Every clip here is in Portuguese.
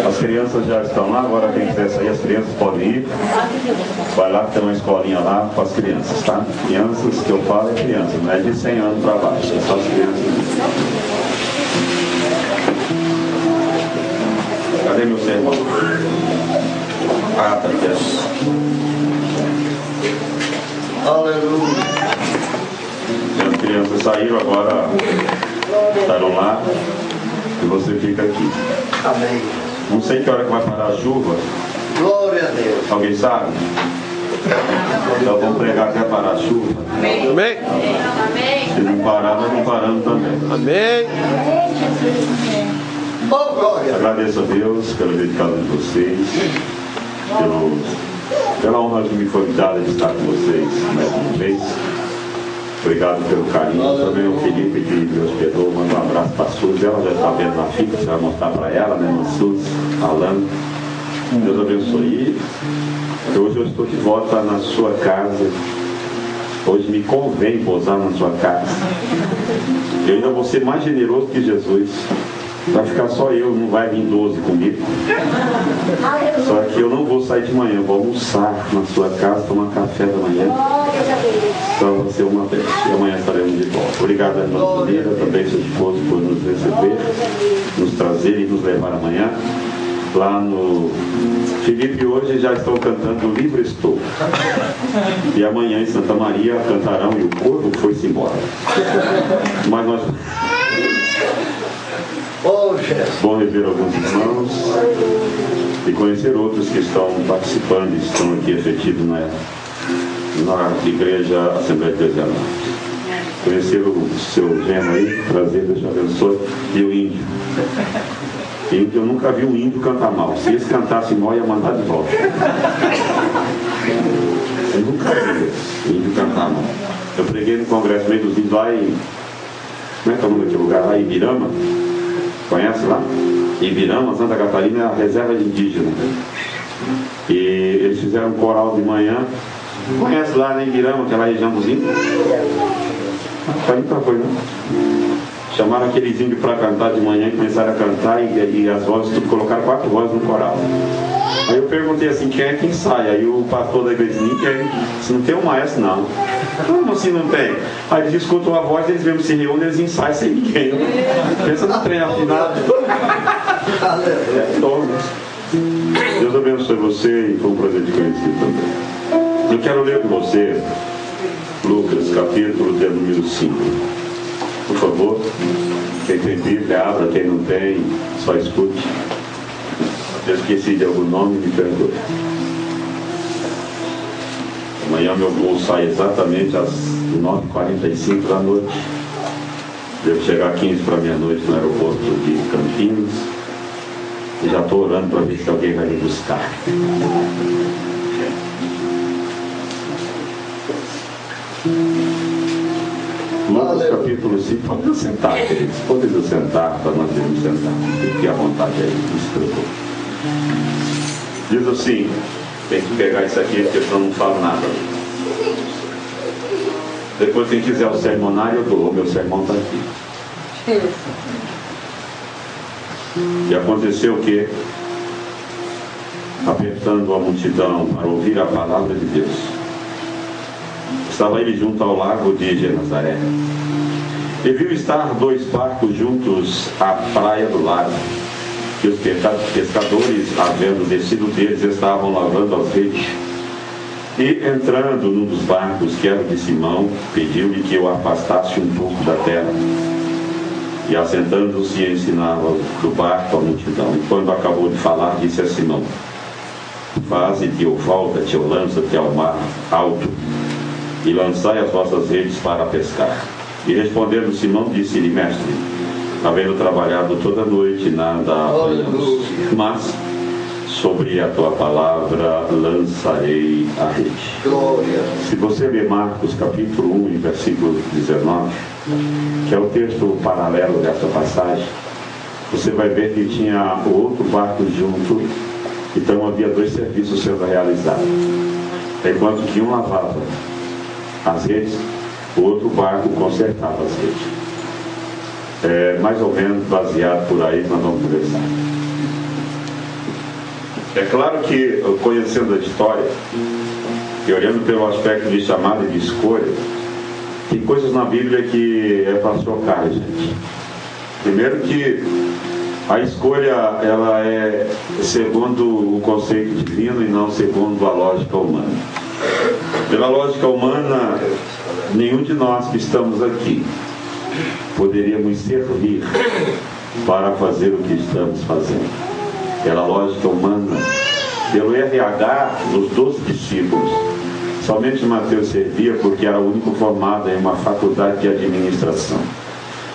As crianças já estão lá, agora quem quiser sair, as crianças podem ir. Vai lá que tem uma escolinha lá para as crianças, tá? Crianças, que eu falo é criança, não é de 100 anos para baixo, é só as crianças. Cadê meu sermão? Ah, tá aqui. Aleluia. As crianças saíram, agora estarão lá e você fica aqui. Amém. Não sei que hora que vai parar a chuva. Glória a Deus. Alguém sabe? Então vamos pregar até parar a chuva. Amém. Amém. Se não parar, nós não paramos também. Amém. Oh, glória. Agradeço a Deus pela dedicação de vocês, pela honra que me foi dada de estar com vocês mais uma vez. Obrigado pelo carinho. Também o Felipe que me hospedou. Manda um abraço para a Suzy. Ela já está vendo na fita, você vai mostrar para ela, né? A Suzy, Alan. Deus abençoe. E hoje eu estou de volta na sua casa. Hoje me convém pousar na sua casa. Eu ainda vou ser mais generoso que Jesus. Vai ficar só eu, não vai vir 12 comigo. Só que eu não vou sair de manhã, eu vou almoçar na sua casa, tomar café da manhã. Então vai ser uma vez. E amanhã estaremos de volta. Obrigado a irmã Lira, também seu esposo, por nos receber, nos trazer e nos levar amanhã. Lá no Felipe hoje já estão cantando Livre Estou. E amanhã em Santa Maria cantarão e o corvo foi-se embora. Mas nós... Bom rever alguns irmãos e conhecer outros que estão participando e estão aqui efetivos na Igreja Assembleia de Deus de Alagoas. Conhecer o seu genro aí, prazer, Deus te abençoe. E o índio. Eu nunca vi um índio cantar mal. Se eles cantassem mal, ia mandar de volta. Eu nunca vi o índio cantar mal. Eu preguei no Congresso Meio dos Índios lá em... Como é que é o nome daquele lugar lá? Ibirama. Conhece lá? Ibirama, Santa Catarina, é a reserva indígena. E eles fizeram um coral de manhã. Conhece lá em Ibirama, aquela região dos índios? Nunca foi, não? Chamaram aqueles índios para cantar de manhã e começaram a cantar e as vozes, tudo, colocaram 4 vozes no coral. Aí eu perguntei assim, quem é que ensaia? Aí o pastor da igreja disse, não tem um maestro não. Como assim não tem? Aí eles escutam a voz, eles mesmo se reúnem, eles ensaiam sem ninguém. Pensa no trem afinado. Deus abençoe você e foi um prazer de conhecer também. Eu quero ler com você Lucas, capítulo de número 5. Por favor, quem tem Bíblia, abra, quem não tem, só escute. Se eu esqueci de algum nome, me perdoe. Amanhã meu voo sai exatamente às 9h45 da noite. Devo chegar 15 para meia-noite no aeroporto de Campinas. E já estou orando para ver se alguém vai me buscar. Lucas capítulo 5, pode sentar, queridos. Pode sentar para nós irmos sentar. Fique à vontade aí, não se preocupe. Diz assim, tem que pegar isso aqui porque senão não falo nada. Depois quem quiser o sermonário eu dou, o meu sermão está aqui. E aconteceu que, apertando a multidão para ouvir a palavra de Deus, estava ele junto ao lago de Genezaré. E viu estar 2 barcos juntos à praia do lago. E os pescadores, havendo descido deles, estavam lavando as redes. E entrando num dos barcos, que era o de Simão, pediu-lhe que o afastasse um pouco da terra. E assentando-se, ensinava do barco a multidão. E quando acabou de falar, disse a Simão: faze-te ou volta-te ou lança-te ao mar alto, e lançai as vossas redes para pescar. E respondendo Simão, disse-lhe: mestre, havendo trabalhado toda a noite, nada apanhamos, mas sobre a tua palavra lançarei a rede. Glória. Se você ler Marcos capítulo 1, versículo 19, que é o texto paralelo dessa passagem, você vai ver que tinha outro barco junto, então havia 2 serviços sendo realizados. Enquanto que um lavava as redes, o outro barco consertava as redes. É mais ou menos baseado por aí que nós vamos conversar. É claro que, conhecendo a história e olhando pelo aspecto de chamada e de escolha, tem coisas na Bíblia que é para chocar a gente. Primeiro que a escolha, ela é segundo o conceito divino e não segundo a lógica humana. Pela lógica humana, nenhum de nós que estamos aqui poderíamos servir para fazer o que estamos fazendo. Pela lógica humana, pelo RH dos 12 discípulos, somente Mateus servia porque era o único formado em uma faculdade de administração,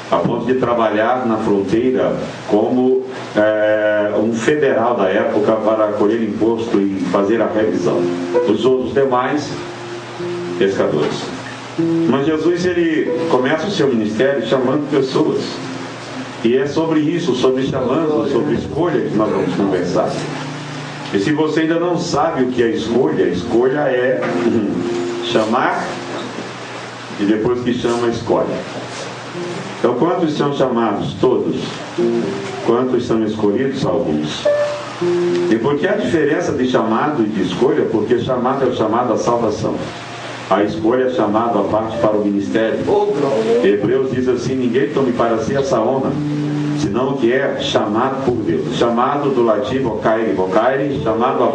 a ponto de trabalhar na fronteira como um federal da época para colher imposto e fazer a revisão. Os outros demais, pescadores. Mas Jesus, ele começa o seu ministério chamando pessoas. E é sobre isso, sobre chamando, sobre escolha que nós vamos conversar. E se você ainda não sabe o que é escolha é chamar e depois que chama, escolhe. Então, quantos são chamados? Todos. Quantos são escolhidos? Alguns. E por que a diferença de chamado e de escolha? Porque chamado é o chamado à salvação. A escolha é chamado à parte para o ministério. Hebreus diz assim: ninguém tome para si essa honra, senão o que é chamado por Deus. Chamado do latim vocaire, chamado à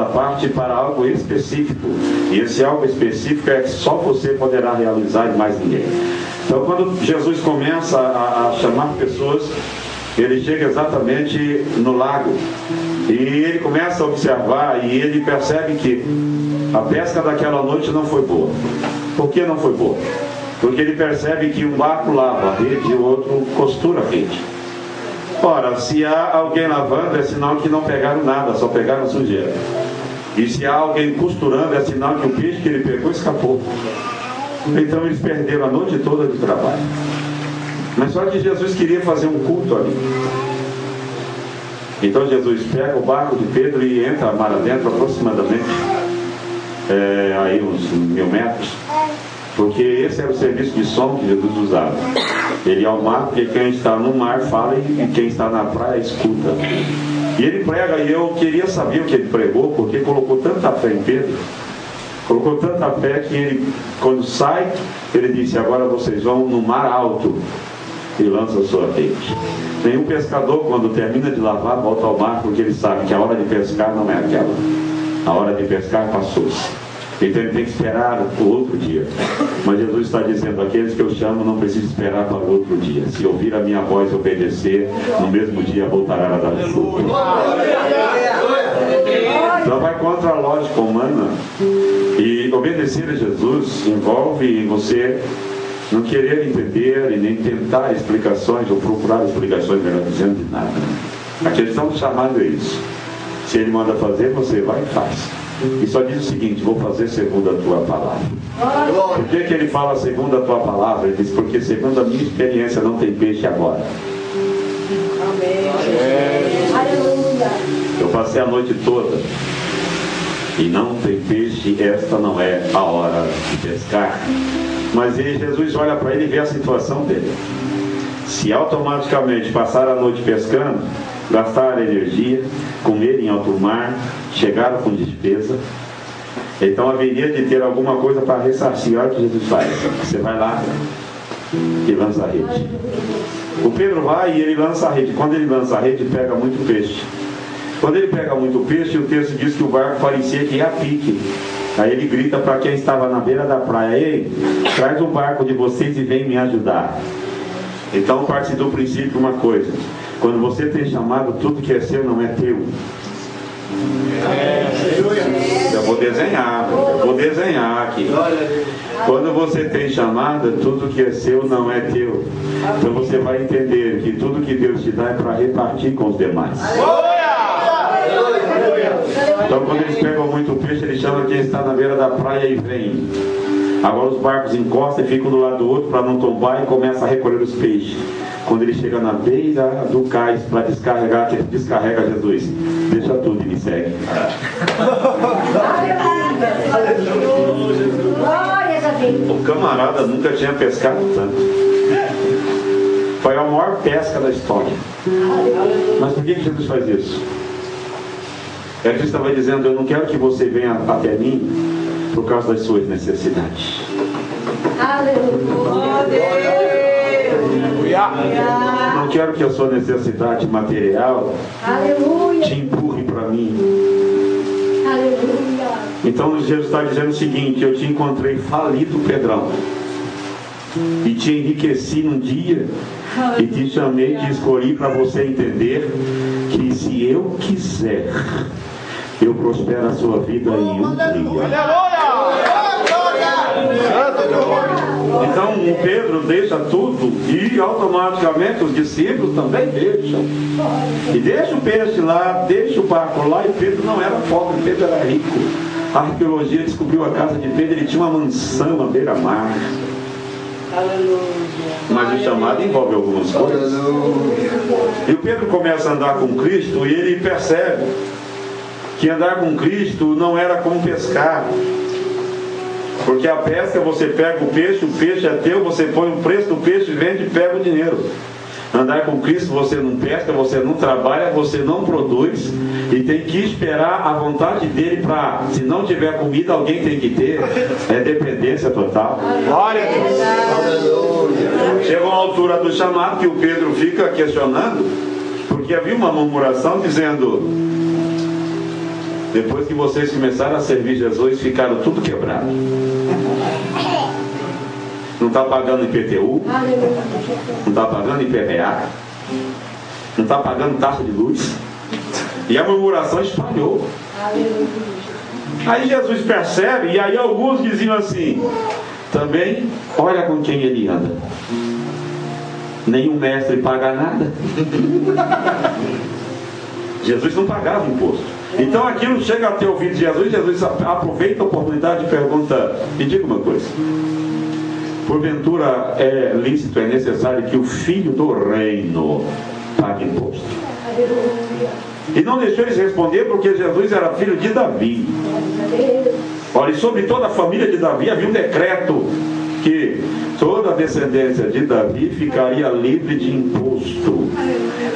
parte para algo específico. E esse algo específico é que só você poderá realizar e mais ninguém. Então, quando Jesus começa a chamar pessoas, ele chega exatamente no lago e ele começa a observar e ele percebe que a pesca daquela noite não foi boa. Por que não foi boa? Porque ele percebe que um barco lava a rede e o outro costura a rede. Ora, se há alguém lavando, é sinal que não pegaram nada, só pegaram sujeira. E se há alguém costurando, é sinal que o peixe que ele pegou escapou. Então eles perderam a noite toda de trabalho. Mas só que Jesus queria fazer um culto ali. Então Jesus pega o barco de Pedro e entra mar adentro, aproximadamente aí uns 1000 metros, porque esse era o serviço de som que Jesus usava. Ele é ao mar, porque quem está no mar fala e quem está na praia escuta. E ele prega, e eu queria saber o que ele pregou, porque colocou tanta fé em Pedro, colocou tanta fé que ele, quando sai, ele disse: agora vocês vão no mar alto e lança a sua rede. Nenhum pescador, quando termina de lavar, volta ao mar, porque ele sabe que a hora de pescar não é aquela. A hora de pescar passou-se. Então ele tem que esperar o outro dia. Mas Jesus está dizendo: aqueles que eu chamo não precisam esperar para o outro dia. Se ouvir a minha voz e obedecer, no mesmo dia voltará a dar fruto. Então vai contra a lógica humana. E obedecer a Jesus envolve você não querer entender e nem tentar explicações, ou procurar explicações, melhor dizendo, de nada. A questão do chamado é isso. Se ele manda fazer, você vai e faz. E só diz o seguinte: vou fazer segundo a tua palavra. Por que ele fala segundo a tua palavra? Ele diz: porque segundo a minha experiência não tem peixe agora. Amém. Eu passei a noite toda e não tem peixe, esta não é a hora de pescar. Mas Jesus olha para ele e vê a situação dele. Se automaticamente passar a noite pescando, gastar energia, comer em alto mar, chegaram com despesa, então haveria de ter alguma coisa para ressarcir. Olha o que Jesus faz: você vai lá e lança a rede. O Pedro vai e ele lança a rede. Quando ele lança a rede, pega muito peixe. Quando ele pega muito peixe, o texto diz que o barco parecia que ia a pique. Aí ele grita para quem estava na beira da praia: ei, traz o barco de vocês e vem me ajudar. Então parte do princípio uma coisa: quando você tem chamado, tudo que é seu não é teu. Eu vou desenhar aqui. Quando você tem chamado, tudo que é seu não é teu. Então você vai entender que tudo que Deus te dá é para repartir com os demais. Então quando eles pegam muito peixe, eles chamam quem está na beira da praia e vem. Agora os barcos encostam e ficam do lado do outro para não tombar e começam a recolher os peixes. Quando ele chega na beira do cais para descarregar, ele descarrega Jesus: deixa tudo e me segue. O camarada nunca tinha pescado tanto. Foi a maior pesca da história. Mas por que Jesus faz isso? Cristo estava dizendo: eu não quero que você venha até mim por causa das suas necessidades. Aleluia. Não quero que a sua necessidade material te empurre para mim. Aleluia. Então Jesus está dizendo o seguinte: eu te encontrei falido, Pedrão, e te enriqueci num dia, e te chamei, te escolhi para você entender que se eu quiser, eu prospero a sua vida em um dia. Então o Pedro deixa tudo e automaticamente os discípulos também deixam. E deixa o peixe lá, deixa o barco lá, e Pedro não era pobre, Pedro era rico. A arqueologia descobriu a casa de Pedro, ele tinha uma mansão à beira-mar. Mas o chamado envolve algumas coisas. E o Pedro começa a andar com Cristo e ele percebe que andar com Cristo não era como pescar. Porque a pesca, você pega o peixe é teu, você põe o preço do peixe, vende e pega o dinheiro. Andar com Cristo, você não pesca, você não trabalha, você não produz, e tem que esperar a vontade dele para, se não tiver comida, alguém tem que ter. É dependência total. Glória a Deus. Chega uma altura do chamado que o Pedro fica questionando, porque havia uma murmuração dizendo: depois que vocês começaram a servir Jesus, ficaram tudo quebrado. Não está pagando IPTU, não está pagando IPVA, não está pagando taxa de luz. E a murmuração espalhou. Aí Jesus percebe, e aí alguns diziam assim: também, olha com quem ele anda. Nenhum mestre paga nada. Jesus não pagava imposto. Então aquilo chega a ter ouvido de Jesus. Jesus aproveita a oportunidade e pergunta: me diga uma coisa, porventura é lícito, é necessário que o filho do reino pague imposto? E não deixou eles responder, porque Jesus era filho de Davi. Olha, e sobre toda a família de Davi havia um decreto que toda a descendência de Davi ficaria livre de imposto,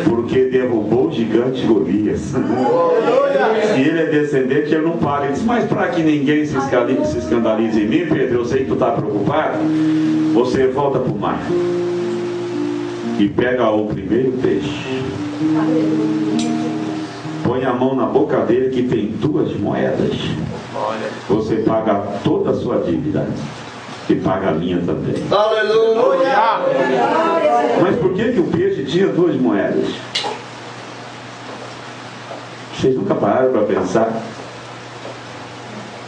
porque derrubou o gigante Golias. Se ele é descendente, ele não paga. Ele diz: mas para que ninguém se escandalize em mim, Pedro, eu sei que tu está preocupado, você volta para o mar e pega o primeiro peixe, põe a mão na boca dele que tem 2 moedas, você paga toda a sua dívida e paga a minha também. Aleluia! Mas por que o peixe tinha 2 moedas? Vocês nunca pararam para pensar?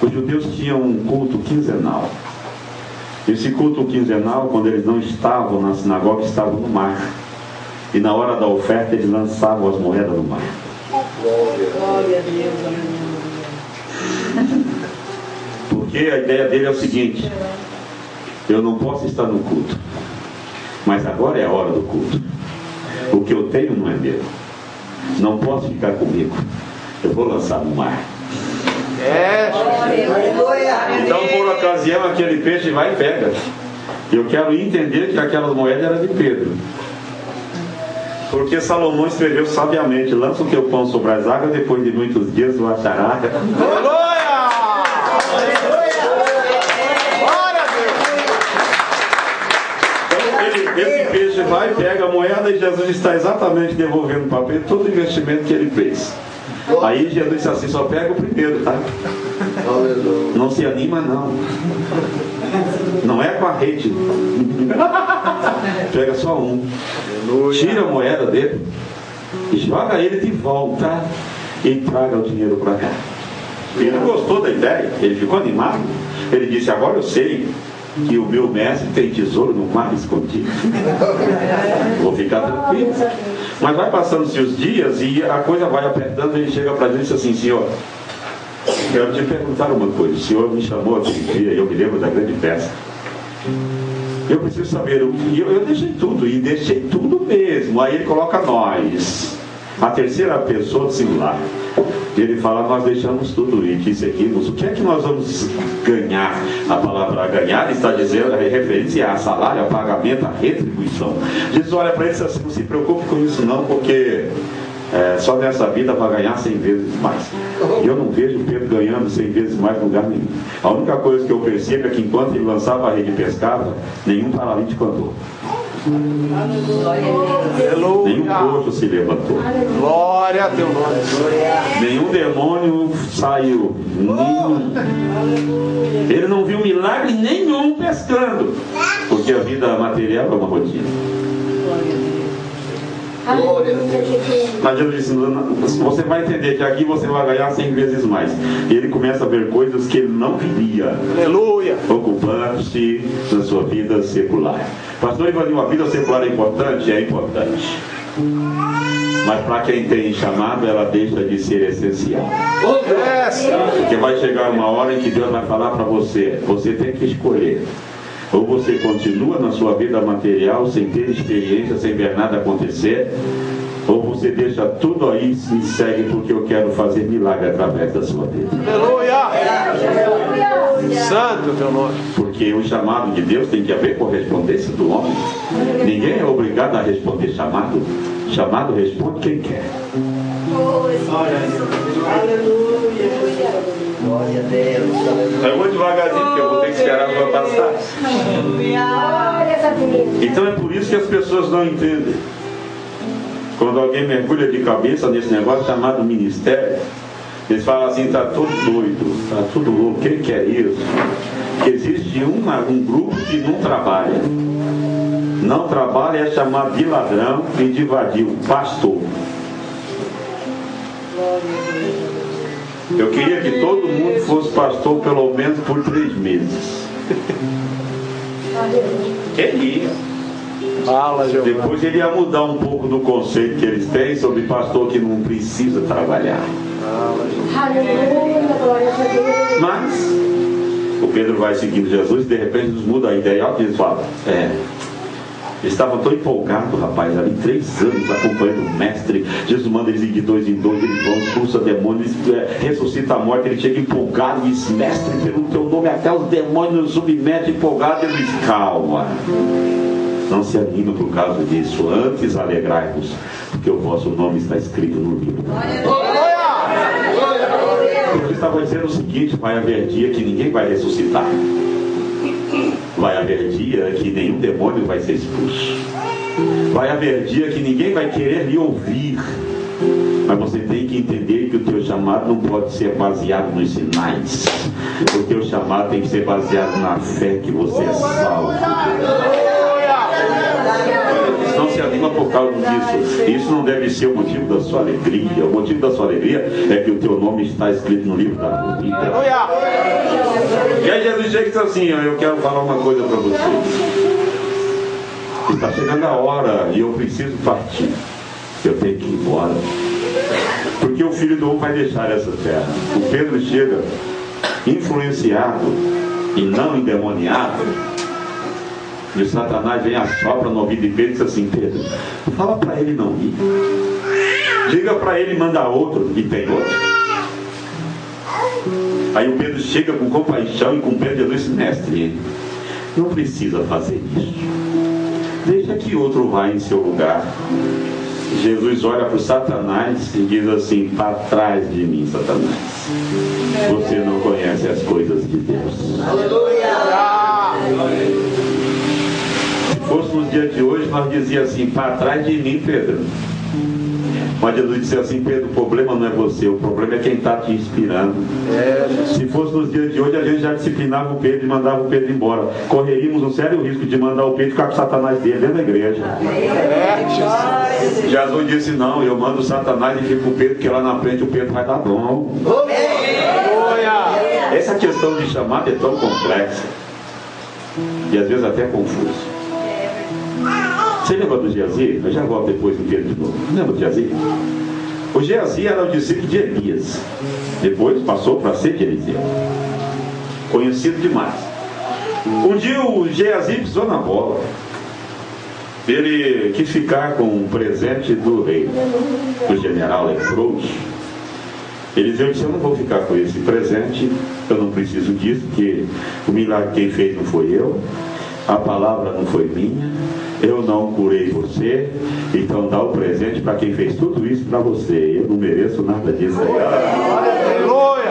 Os judeus tinham um culto quinzenal. Esse culto quinzenal, quando eles não estavam na sinagoga, estavam no mar. E na hora da oferta eles lançavam as moedas no mar. Glória a Deus. Porque a ideia dele é o seguinte: eu não posso estar no culto, mas agora é a hora do culto. O que eu tenho não é meu, não posso ficar comigo, eu vou lançar no mar. Então por ocasião aquele peixe vai e pega. Eu quero entender que aquelas moedas eram de Pedro, porque Salomão escreveu sabiamente: lança o teu pão sobre as águas, depois de muitos dias o achará. Esse peixe vai, pega a moeda, e Jesus está exatamente devolvendo para Pedro todo o investimento que ele fez. Aí Jesus disse assim: só pega o primeiro, tá? Não se anima não. Não é com a rede. Pega só um. Tira a moeda dele e joga ele de volta e traga o dinheiro para cá. Ele gostou da ideia, ele ficou animado. Ele disse: agora eu sei que o meu mestre tem tesouro no mar escondido. Vou ficar tranquilo. Mas vai passando-se os dias e a coisa vai apertando. Ele chega para gente e diz assim: senhor, quero te perguntar uma coisa. O senhor me chamou aquele dia, eu me lembro da grande festa. Eu preciso saber. Eu deixei tudo, e deixei tudo mesmo. Aí ele coloca nós, a terceira pessoa do singular. Ele fala: nós deixamos tudo e te seguimos. O que é que nós vamos ganhar? A palavra ganhar está dizendo, a referência a salário, a pagamento, a retribuição. Jesus olha para ele e diz assim: não se preocupe com isso não, porque só nessa vida vai ganhar 100 vezes mais. E eu não vejo Pedro ganhando 100 vezes mais em lugar nenhum. A única coisa que eu percebo é que enquanto ele lançava a rede e pescava, nenhum paralítico andou. Nenhum coxo se levantou. Glória a teu nome. Nenhum demônio saiu. Nenhum. Ele não viu milagre nenhum pescando. Porque a vida material é uma rotina. Glória a Deus. Mas Jesus disse, você vai entender que aqui você vai ganhar 100 vezes mais. E ele começa a ver coisas que ele não viria. Aleluia. Ocupando-se da sua vida secular. Pastor Ivanil, a vida secular é importante? É importante. Mas para quem tem chamado, ela deixa de ser essencial. Porque vai chegar uma hora em que Deus vai falar para você, você tem que escolher. Ou você continua na sua vida material sem ter experiência, sem ver nada acontecer, ou você deixa tudo aí e segue porque eu quero fazer milagre através da sua vida. Aleluia! Santo teu nome. Porque o chamado de Deus tem que haver correspondência do homem. Ninguém é obrigado a responder chamado. Chamado responde quem quer. Glória a Deus. Aleluia. Eu vou devagarzinho porque eu vou ter que esperar para passar. Então é por isso que as pessoas não entendem. Quando alguém mergulha de cabeça nesse negócio chamado ministério, eles falam assim, está tudo doido, está tudo louco, quem quer isso? Que existe um grupo que não trabalha. Não trabalha, é chamado de ladrão e de vadio, pastor. Eu queria que todo mundo fosse pastor pelo menos por 3 meses. Queria. Fala, Jeová. Depois ele ia mudar um pouco do conceito que eles têm sobre pastor que não precisa trabalhar. Mas o Pedro vai seguindo Jesus e de repente nos muda a ideia. Olha o que eles falam. Eles estavam tão empolgados, rapaz, ali 3 anos acompanhando o mestre. Jesus manda eles ir de 2 em 2, eles vão, expulsa demônios, ressuscita a morte. Ele chega empolgado e diz, mestre, pelo teu nome até os demônios nos submetem. Empolgado, ele diz, calma, não se anima por causa disso, antes alegrai-vos, porque o vosso nome está escrito no livro. Ele estava dizendo o seguinte, vai haver dia que ninguém vai ressuscitar. Vai haver dia que nenhum demônio vai ser expulso. Vai haver dia que ninguém vai querer lhe ouvir. Mas você tem que entender que o teu chamado não pode ser baseado nos sinais. O teu chamado tem que ser baseado na fé que você é salvo. Não se anima por causa disso. Isso não deve ser o motivo da sua alegria. O motivo da sua alegria é que o teu nome está escrito no livro da vida. E aí Jesus chega e diz assim, eu quero falar uma coisa para você. Está chegando a hora e eu preciso partir. Eu tenho que ir embora. Porque o Filho do Homem vai deixar essa terra. O Pedro chega influenciado e não endemoniado. E o Satanás vem, assopra no ouvido de Pedro e diz assim, Pedro, fala para ele não ir. Diga para ele mandar outro, e tem outro. Aí o Pedro chega com compaixão e com pena de Jesus, mestre, não precisa fazer isso. Deixa que outro vá em seu lugar. Jesus olha para o Satanás e diz assim, para trás de mim, Satanás. Você não conhece as coisas de Deus. Se fosse nos dias de hoje, nós dizíamos assim, para trás de mim, Pedro. Mas Jesus disse assim, Pedro, o problema não é você, o problema é quem está te inspirando. Se fosse nos dias de hoje, a gente já disciplinava o Pedro e mandava o Pedro embora. Correríamos um sério risco de mandar o Pedro ficar com o Satanás dele dentro da igreja. Jesus disse, não, eu mando o Satanás e fico com o Pedro, porque lá na frente o Pedro vai dar bom. Essa questão de chamada é tão complexa e às vezes até confusa. Você lembra do Geazi? Eu já volto depois do Pedro de novo. Lembra do Geazi? O Geazi era o discípulo de Elias. Depois passou para ser de Eliseu. Conhecido demais. Um dia o Geazi pisou na bola. Ele quis ficar com um presente do rei, do general leproso. Eliseu disse, eu não vou ficar com esse presente, eu não preciso disso, porque o milagre quem fez não foi eu, a palavra não foi minha, eu não curei você, então dá o presente para quem fez tudo isso para você. Eu não mereço nada disso aí. Aleluia!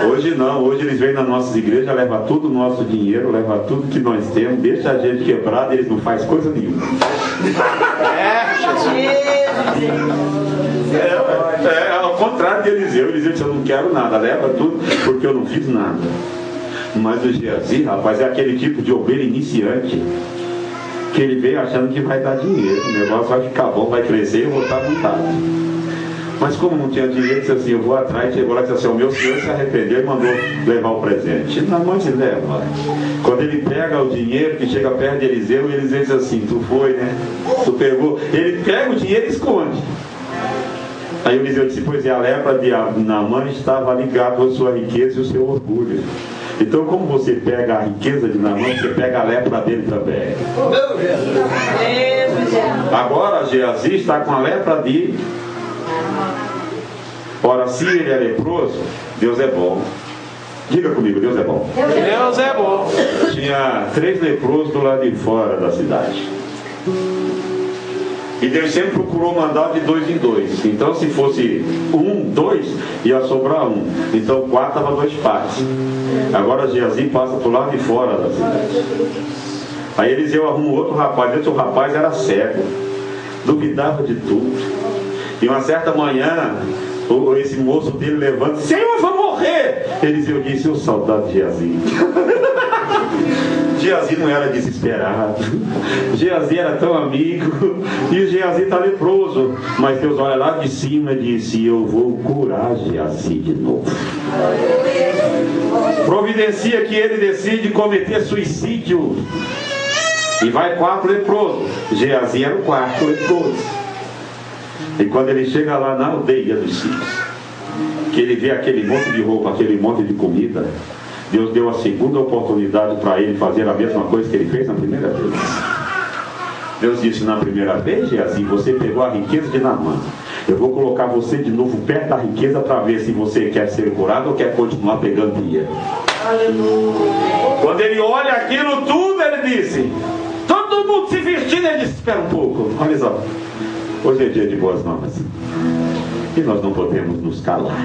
Hoje não, hoje eles vêm nas nossas igrejas, levam tudo o nosso dinheiro, levam tudo que nós temos, deixa a gente quebrada e eles não fazem coisa nenhuma. É ao contrário de Eliseu. Eliseu disse, eu não quero nada, leva tudo porque eu não fiz nada. Mas o Geazi, rapaz, é aquele tipo de ovelha iniciante que ele veio achando que vai dar dinheiro, o negócio vai ficar bom, vai crescer, eu vou estar montado. Mas como não tinha dinheiro, disse assim, eu vou atrás, chegou lá e disse assim, o meu senhor se arrependeu e mandou levar o presente. Na mão se leva. Quando ele pega o dinheiro, que chega perto de Eliseu, Eliseu diz assim, tu foi, né? Tu pegou. Ele pega o dinheiro e esconde. Aí Eliseu disse, pois é, a lepra de Naamã estava ligada à sua riqueza e ao seu orgulho. Então, como você pega a riqueza de Naamã, você pega a lepra dele também. Agora, Geazi está com a lepra de... Ora, se ele é leproso, Deus é bom. Diga comigo, Deus é bom. Deus é bom. Tinha 3 leprosos do lado de fora da cidade. E Deus sempre procurou mandar de 2 em 2. Então se fosse 1, 2, ia sobrar 1. Então 4 dava 2 partes. Agora Geazi passa para o lado de fora da cidade. Aí Eliseu arruma outro rapaz. Esse rapaz era cego, duvidava de tudo. E uma certa manhã, esse moço dele levanta, Senhor, eu vou morrer. Eliseu disse, eu saudade de Geazi. Geazi não era desesperado, Geazi era tão amigo, e o Geazi está leproso, mas Deus olha lá de cima e disse, eu vou curar Geazi de novo. Providencia que ele decide cometer suicídio, e vai 4 leprosos. Geazi era o 4º leproso. E quando ele chega lá na aldeia dos sírios, que ele vê aquele monte de roupa, aquele monte de comida, Deus deu a segunda oportunidade para ele fazer a mesma coisa que ele fez na primeira vez. Deus disse, na primeira vez, Geazi, você pegou a riqueza de Naamã. Eu vou colocar você de novo perto da riqueza para ver se você quer ser curado ou quer continuar pegando dinheiro. Aleluia. Quando ele olha aquilo tudo, ele disse, todo mundo se vestindo, ele disse, espera um pouco, olha só, hoje é dia de boas novas. E nós não podemos nos calar.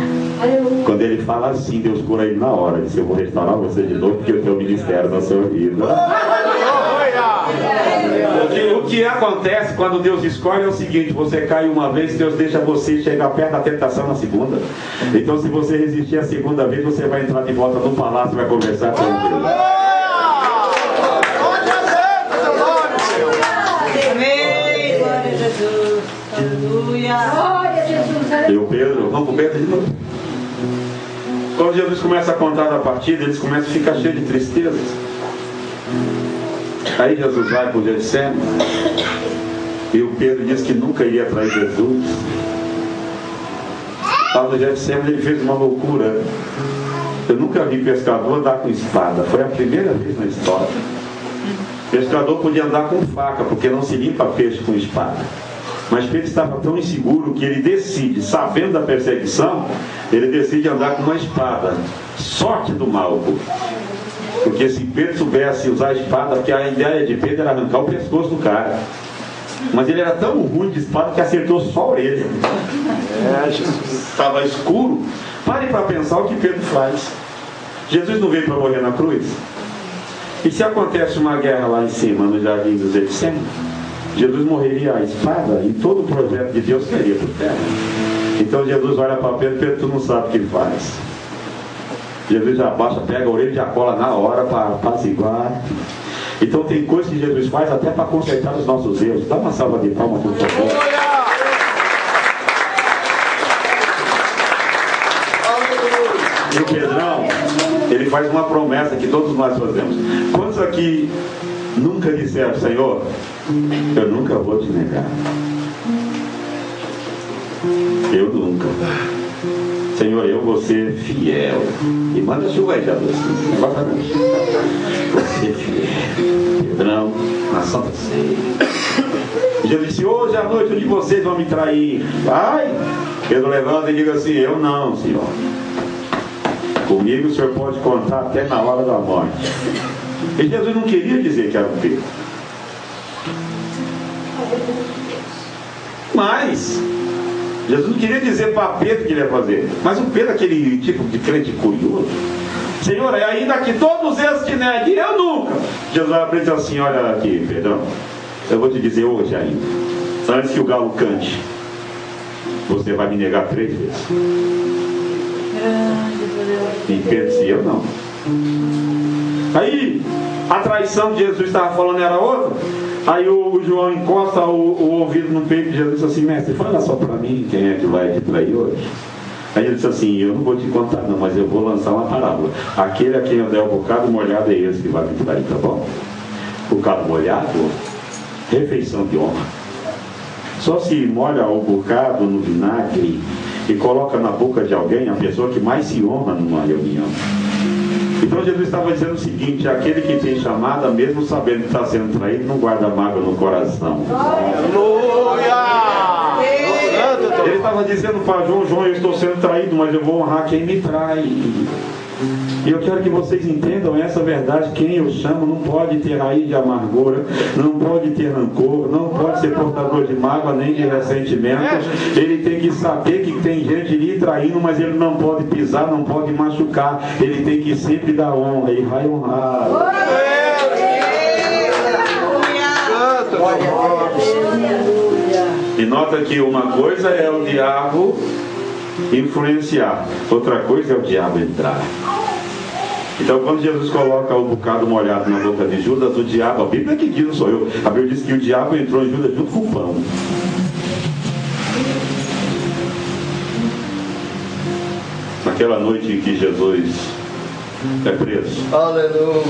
Quando ele fala assim, Deus cura ele na hora. Ele disse, eu vou restaurar você de novo, porque eu tenho ministério na sua vida. O que acontece quando Deus escolhe é o seguinte, você cai uma vez, Deus deixa você chegar perto da tentação na segunda. Então se você resistir a segunda vez, você vai entrar de volta no palácio e vai conversar com Deus. E o Pedro, vamos para o Pedro de novo. Quando Jesus começa a contar da partida, eles começam a ficar cheios de tristezas. Aí Jesus vai para o Getsemane, e o Pedro diz que nunca iria trair Jesus. Lá no Getsemane ele fez uma loucura. Eu nunca vi pescador andar com espada. Foi a primeira vez na história. Pescador podia andar com faca, porque não se limpa peixe com espada. Mas Pedro estava tão inseguro que ele decide, sabendo da perseguição, ele decide andar com uma espada. Sorte do mal. Porque se Pedro soubesse usar a espada, porque a ideia de Pedro era arrancar o pescoço do cara. Mas ele era tão ruim de espada que acertou só a orelha. Estava escuro. Pare para pensar o que Pedro faz. Jesus não veio para morrer na cruz? E se acontece uma guerra lá em cima, no jardim dos Getsemane, Jesus morreria à espada e todo o projeto de Deus cairia por terra. Então Jesus olha para Pedro, Pedro, tu não sabe o que faz. Jesus já abaixa, pega a orelha e já cola na hora para apaziguar. Então tem coisas que Jesus faz até para consertar os nossos erros. Dá uma salva de palmas, por favor. E o Pedrão, ele faz uma promessa que todos nós fazemos. Quantos aqui nunca disseram, Senhor, eu nunca vou te negar? Eu nunca. Senhor, eu vou ser fiel. E manda chuva aí, Jesus. Vou ser fiel. Pedrão, na Santa Ceia. Jesus disse, hoje à noite um de vocês vão me trair. Vai. Pedro levanta e diga assim, eu não, Senhor. Comigo o Senhor pode contar até na hora da morte. E Jesus não queria dizer que era um Pedro. mais. Jesus não queria dizer para Pedro que ele ia fazer, mas o Pedro, aquele tipo de crente curioso, Senhor, é ainda que todos eles te neguem, eu nunca. Jesus vai dizer assim: olha aqui, Pedrão, eu vou te dizer hoje ainda, antes que o galo cante, você vai me negar 3 vezes. E Pedro disse: eu não. Aí a traição que Jesus estava falando era outra. Aí o João encosta o ouvido no peito de Jesus e diz assim: mestre, fala só para mim quem é que vai te trair hoje. Aí ele disse assim: eu não vou te contar não, mas eu vou lançar uma parábola. Aquele a quem eu der o bocado molhado é esse que vai me trair, tá bom? Bocado molhado, refeição de honra. Só se molha o bocado no vinagre e coloca na boca de alguém, a pessoa que mais se honra numa reunião. Então Jesus estava dizendo o seguinte: aquele que tem chamada, mesmo sabendo que está sendo traído, não guarda mágoa no coração. Aleluia! Ele estava dizendo para João: João, eu estou sendo traído, mas eu vou honrar quem me trai. E eu quero que vocês entendam essa verdade: quem eu chamo não pode ter raiz de amargura, não pode ter rancor, não pode ser portador de mágoa nem de ressentimento. Ele tem que saber que tem gente lhe traindo, mas ele não pode pisar, não pode machucar. Ele tem que sempre dar honra e vai honrar. E nota que uma coisa é o diabo influenciar, outra coisa é o diabo entrar. Então quando Jesus coloca o bocado molhado na boca de Judas, o diabo, a Bíblia que diz, não sou eu, a Bíblia diz que o diabo entrou em Judas junto com o pão. Naquela noite em que Jesus é preso, Aleluia.